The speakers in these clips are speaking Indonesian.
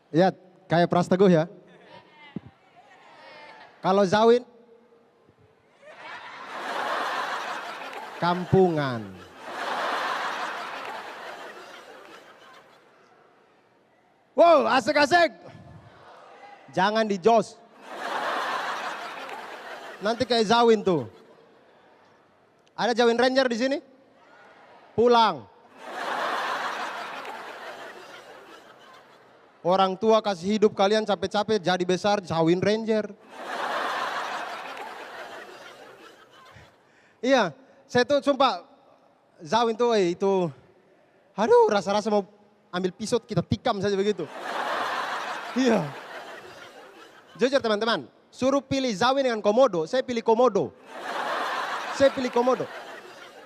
Ya, kayak Pras Teguh ya. Kalau Zawin, kampungan. Wow, asik-asik. Jangan di jos. Nanti kayak Zawin tuh. Ada Zawin Ranger di sini? Pulang. Orang tua kasih hidup kalian capek-capek jadi besar Zawin Ranger. Iya, saya tuh sumpah Zawin tuh itu, aduh rasa-rasa mau ambil pisau kita tikam saja begitu. Iya. Jujur teman-teman, suruh pilih Zawin dengan Komodo, saya pilih Komodo. Saya pilih Komodo.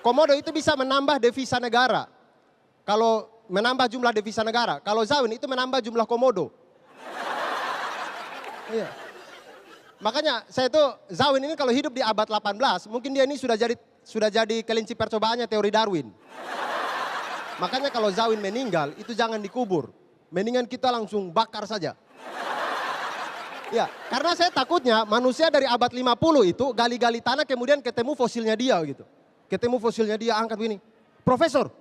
Komodo itu bisa menambah devisa negara. Kalau menambah jumlah devisa negara. Kalau Zawin itu menambah jumlah Komodo. Iya. Makanya saya tuh Zawin ini kalau hidup di abad 18, mungkin dia ini sudah jadi kelinci percobaannya teori Darwin. Makanya kalau Zawin meninggal itu jangan dikubur. Mendingan kita langsung bakar saja. Ya, karena saya takutnya manusia dari abad 50 itu gali-gali tanah kemudian ketemu fosilnya dia gitu. Ketemu fosilnya dia angkat begini. Profesor,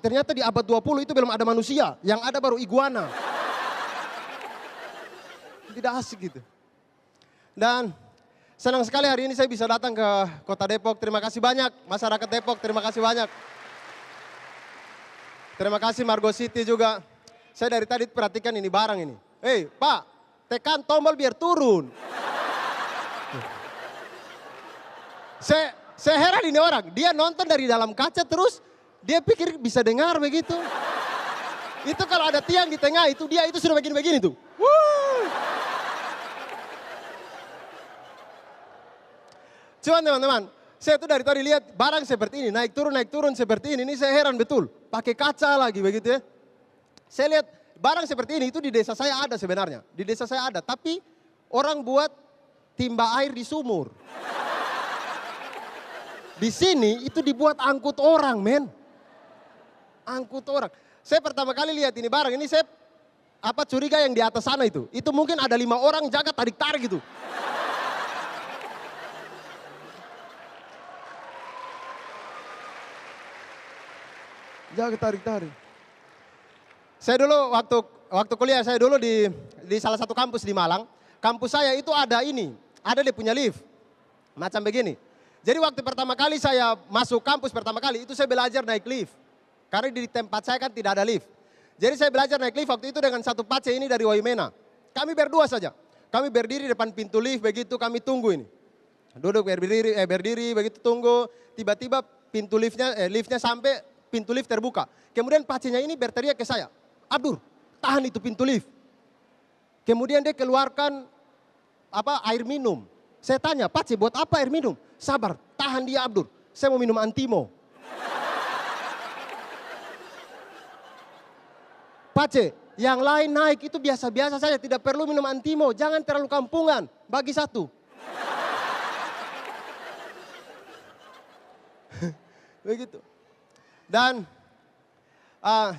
ternyata di abad 20 itu belum ada manusia. Yang ada baru iguana. Tidak asik gitu. Dan senang sekali hari ini saya bisa datang ke Kota Depok. Terima kasih banyak masyarakat Depok, terima kasih banyak. Terima kasih Margo City juga. Saya dari tadi perhatikan ini barang ini. Hei Pak, tekan tombol biar turun. Saya heran ini orang, dia nonton dari dalam kaca terus dia pikir bisa dengar begitu. Itu kalau ada tiang di tengah itu dia itu sudah begini-begini tuh. Cuman teman-teman, saya tuh dari tadi lihat barang seperti ini, naik turun seperti ini saya heran betul. Pakai kaca lagi begitu ya. Saya lihat barang seperti ini itu di desa saya ada sebenarnya. Di desa saya ada, tapi orang buat timba air di sumur. Di sini itu dibuat angkut orang, men. Angkut orang. Saya pertama kali lihat ini barang, ini saya curiga yang di atas sana itu. Itu mungkin ada 5 orang jaga tarik-tarik gitu. Jaga tarik-tarik. Saya dulu waktu kuliah saya dulu di salah satu kampus di Malang. Kampus saya itu ada dia punya lift. Macam begini. Jadi waktu pertama kali saya masuk kampus pertama kali itu saya belajar naik lift. Karena di tempat saya kan tidak ada lift. Jadi saya belajar naik lift waktu itu dengan satu pace ini dari Waimena. Kami berdua saja. Kami berdiri depan pintu lift begitu kami tunggu ini. Duduk berdiri begitu tunggu. Tiba-tiba pintu liftnya sampai pintu lift terbuka. Kemudian pacenya ini berteriak ke saya. Abdur, tahan itu pintu lift. Kemudian dia keluarkan air minum. Saya tanya, Pace buat apa air minum? Sabar, tahan dia Abdur. Saya mau minum Antimo. Pace, yang lain naik itu biasa-biasa saja. Tidak perlu minum Antimo. Jangan terlalu kampungan. Bagi satu. Begitu. Dan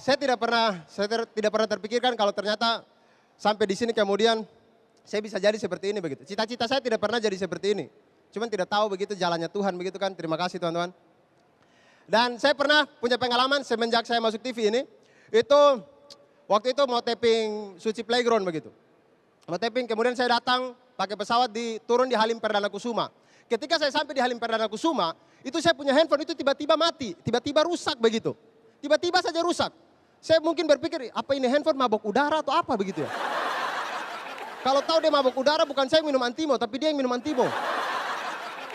saya tidak pernah terpikirkan kalau ternyata sampai di sini kemudian saya bisa jadi seperti ini begitu. Cita-cita saya tidak pernah jadi seperti ini. Cuman tidak tahu begitu jalannya Tuhan begitu kan. Terima kasih teman-teman. Dan saya pernah punya pengalaman semenjak saya masuk TV ini. Itu waktu itu mau taping Suci Playground begitu. Mau taping kemudian saya datang pakai pesawat turun di Halim Perdana Kusuma. Ketika saya sampai di Halim Perdana Kusuma, itu saya punya handphone itu tiba-tiba mati, tiba-tiba rusak begitu. Tiba-tiba saja rusak. Saya mungkin berpikir, apa ini handphone mabok udara atau apa begitu ya. Kalau tahu dia mabok udara bukan saya minum Antimo, tapi dia yang minum Antimo.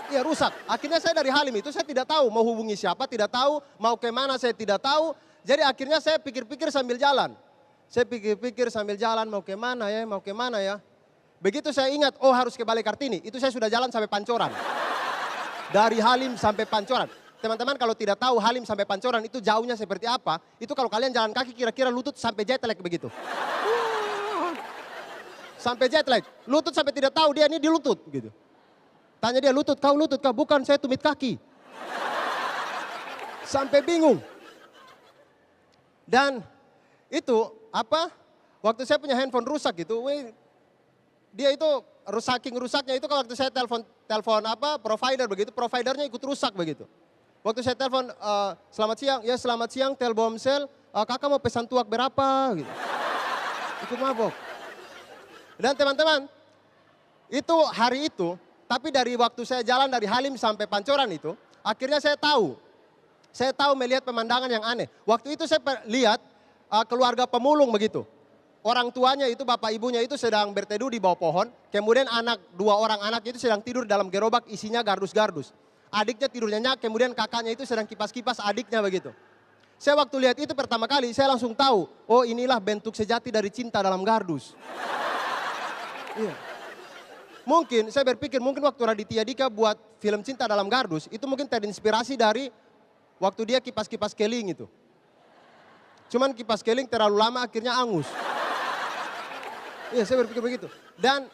Iya rusak. Akhirnya saya dari Halim itu saya tidak tahu mau hubungi siapa, tidak tahu mau kemana saya tidak tahu. Jadi akhirnya saya pikir-pikir sambil jalan. Saya pikir-pikir sambil jalan mau kemana ya. Begitu saya ingat, harus ke Balai Kartini. Itu saya sudah jalan sampai Pancoran. Dari Halim sampai Pancoran. Teman-teman kalau tidak tahu Halim sampai Pancoran itu jauhnya seperti apa. Itu kalau kalian jalan kaki kira-kira lutut sampai jet lag begitu. Sampai jet lag. Lutut sampai tidak tahu dia ini di lutut gitu. Tanya dia lutut kau, bukan saya tumit kaki. Sampai bingung. Dan itu Waktu saya punya handphone rusak gitu, dia itu rusaknya itu kalau waktu saya telepon apa provider begitu, providernya ikut rusak begitu. Waktu saya telepon, selamat siang, ya selamat siang Telkomsel, kakak mau pesan tuak berapa gitu. Ikut mabok. Dan teman-teman, itu hari itu, tapi dari waktu saya jalan dari Halim sampai Pancoran itu, akhirnya saya tahu melihat pemandangan yang aneh. Waktu itu saya lihat keluarga pemulung begitu. Orang tuanya itu, bapak ibunya itu sedang berteduh di bawah pohon. Kemudian dua orang anak itu sedang tidur dalam gerobak isinya gardus-gardus. Adiknya tidur nyenyak, kemudian kakaknya itu sedang kipas-kipas adiknya begitu. Saya waktu lihat itu pertama kali, saya langsung tahu, oh inilah bentuk sejati dari cinta dalam gardus. Iya. Mungkin, saya berpikir mungkin waktu Raditya Dika buat film Cinta Dalam Gardus, itu mungkin terinspirasi dari waktu dia kipas-kipas keling itu. Cuman kipas keling terlalu lama akhirnya angus. Iya, saya berpikir begitu. Dan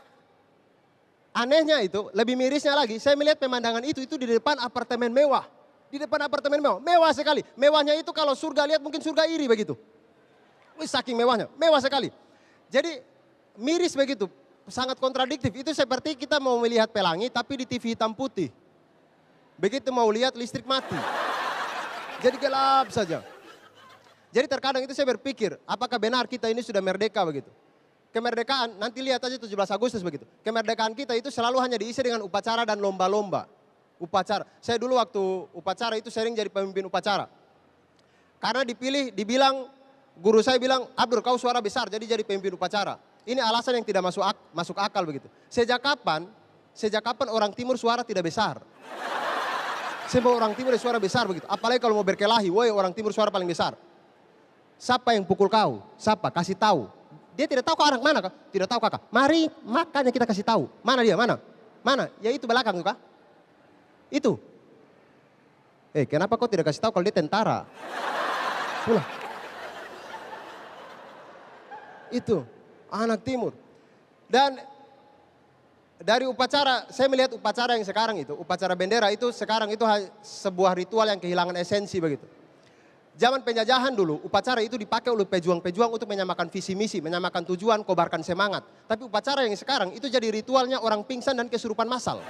anehnya itu, lebih mirisnya lagi, saya melihat pemandangan itu di depan apartemen mewah. Di depan apartemen mewah, mewah sekali. Mewahnya itu kalau surga lihat mungkin surga iri begitu. Wih, saking mewahnya, mewah sekali. Jadi miris begitu, sangat kontradiktif. Itu seperti kita mau melihat pelangi tapi di TV hitam putih. Begitu mau lihat listrik mati. Jadi gelap saja. Jadi terkadang itu saya berpikir, apakah benar kita ini sudah merdeka begitu? Kemerdekaan, nanti lihat aja 17 Agustus begitu. Kemerdekaan kita itu selalu hanya diisi dengan upacara dan lomba-lomba. Upacara. Saya dulu waktu upacara itu sering jadi pemimpin upacara. Karena dibilang, guru saya bilang, Abdur kau suara besar jadi pemimpin upacara. Ini alasan yang tidak masuk akal begitu. Sejak kapan orang timur suara tidak besar? Semua orang timur suara besar begitu. Apalagi kalau mau berkelahi, woi orang timur suara paling besar. Siapa yang pukul kau? Siapa? Kasih tahu. Dia tidak tahu kau anak mana kah? Tidak tahu kakak. Mari makanya kita kasih tahu. Mana dia? Mana? Mana? Ya itu belakang tuh kah? Itu. Kenapa kau tidak kasih tahu kalau dia tentara? Pulang. Itu anak timur. Dan dari upacara, saya melihat upacara yang sekarang itu, upacara bendera itu sekarang itu sebuah ritual yang kehilangan esensi begitu. Zaman penjajahan dulu, upacara itu dipakai oleh pejuang-pejuang untuk menyamakan visi misi, menyamakan tujuan, kobarkan semangat. Tapi upacara yang sekarang itu jadi ritualnya orang pingsan dan kesurupan massal.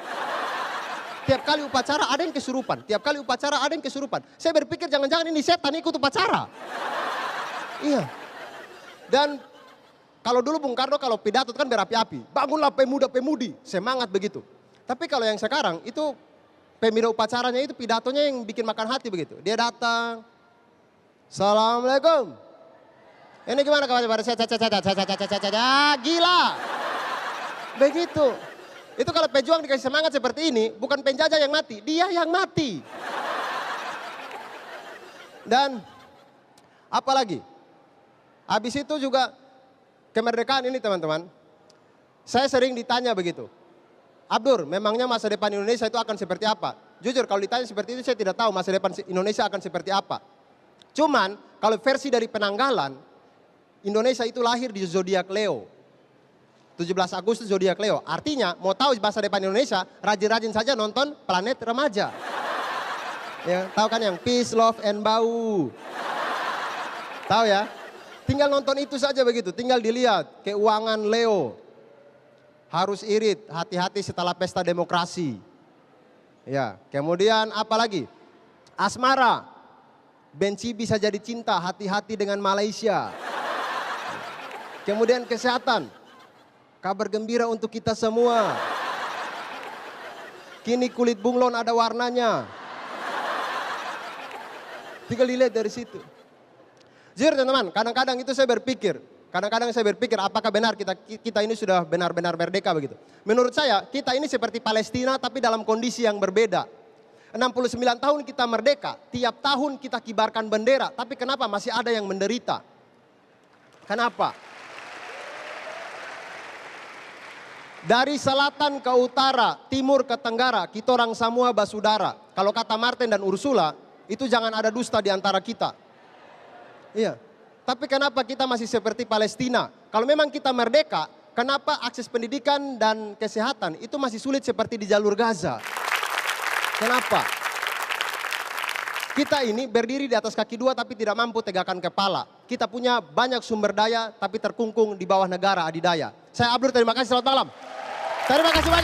Tiap kali upacara ada yang kesurupan, tiap kali upacara ada yang kesurupan. Saya berpikir jangan-jangan ini setan ikut upacara. Iya. Dan kalau dulu Bung Karno kalau pidato kan berapi-api, bangunlah pemuda-pemudi, semangat begitu. Tapi kalau yang sekarang itu pembina upacaranya itu pidatonya yang bikin makan hati begitu. Dia datang, Assalamualaikum. Ini gimana kawan? Gila. Begitu. Itu kalau pejuang dikasih semangat seperti ini, bukan penjajah yang mati, dia yang mati. Dan apalagi? Habis itu juga kemerdekaan ini teman-teman. Saya sering ditanya begitu. Abdur, memangnya masa depan Indonesia itu akan seperti apa? Jujur kalau ditanya seperti itu saya tidak tahu masa depan Indonesia akan seperti apa. Cuman kalau versi dari penanggalan, Indonesia itu lahir di zodiak Leo. 17 Agustus zodiak Leo. Artinya mau tahu masa depan Indonesia, rajin-rajin saja nonton Planet Remaja. Ya, tahu kan yang Peace, Love, and Bau. Tahu ya? Tinggal nonton itu saja begitu, tinggal dilihat keuangan Leo. Harus irit, hati-hati setelah pesta demokrasi. Ya, kemudian apa lagi? Asmara. Benci bisa jadi cinta, hati-hati dengan Malaysia. Kemudian kesehatan. Kabar gembira untuk kita semua. Kini kulit bunglon ada warnanya. Tinggal dilihat dari situ. Jujur teman-teman, kadang-kadang itu saya berpikir apakah benar kita ini sudah benar-benar merdeka begitu. Menurut saya kita ini seperti Palestina tapi dalam kondisi yang berbeda. 69 tahun kita merdeka, tiap tahun kita kibarkan bendera, tapi kenapa masih ada yang menderita? Kenapa? Dari selatan ke utara, timur ke tenggara, kita orang semua basudara. Kalau kata Martin dan Ursula, itu jangan ada dusta di antara kita. Iya. Tapi kenapa kita masih seperti Palestina? Kalau memang kita merdeka, kenapa akses pendidikan dan kesehatan itu masih sulit seperti di jalur Gaza? Kenapa? Kita ini berdiri di atas kaki dua tapi tidak mampu tegakkan kepala. Kita punya banyak sumber daya tapi terkungkung di bawah negara adidaya. Saya Abdur, terima kasih, selamat malam. Terima kasih banyak.